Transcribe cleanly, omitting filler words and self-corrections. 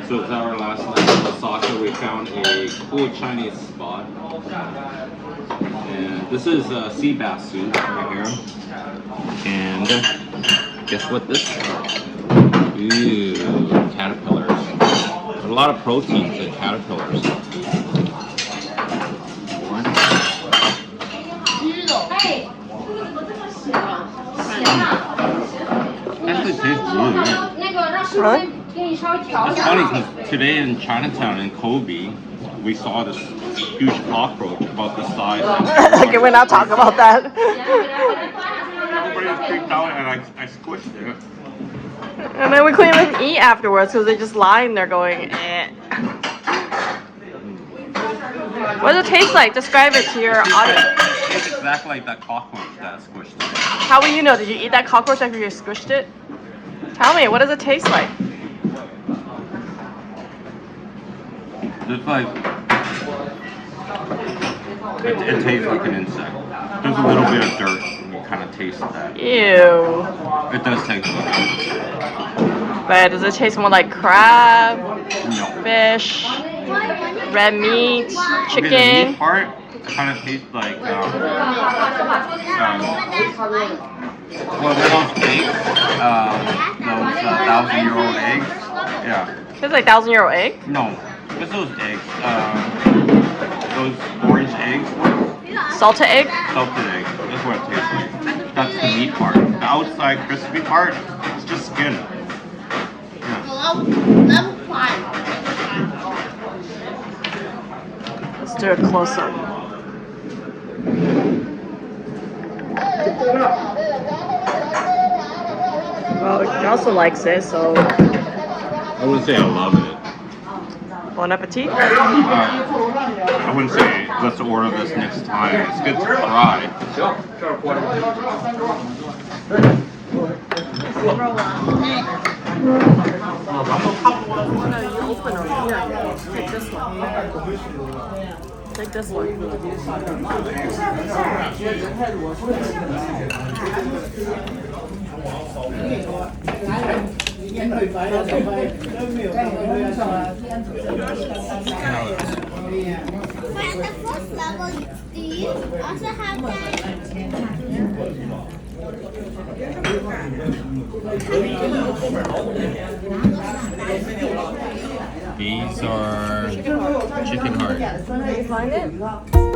So it's our last night in Osaka. We found a cool Chinese spot. And this is sea bass soup right here. And guess what this is? Ooh, caterpillars. There's a lot of proteins in caterpillars. Actually tastes really good. Really? It's funny because today in Chinatown in Kobe, we saw this huge cockroach about this size. Okay, we're not talking about that. Everybody was freaked out and I squished it. And then we couldn't even eat afterwards because they just lying there going, eh. What does it taste like? Describe it to your audience. It's exactly like that cockroach that I squished it. How will you know? Did you eat that cockroach after you squished it? Tell me, what does it taste like? It's like it tastes like an insect. There's a little bit of dirt and you kind of taste that. Ew. It does taste like an insect. But does it taste more like crab, No. fish, red meat, chicken? Okay, the meat part kind of tastes like well, those eggs, those 1,000-year-old eggs. Yeah. Tastes like 1,000-year-old egg? No, it's those eggs. Those orange eggs. Salted egg? Salted egg. That's what it tastes like. That's the meat part. The outside crispy part is just skin. Yeah. Let's do a close-up. Well, he also likes it, so I wouldn't say I love it. bon appetit. I wouldn't say let's order this next time. It's good to try. Take this one. Take this one. But at the first level, do you also have that? These are chicken heart. Can you find it?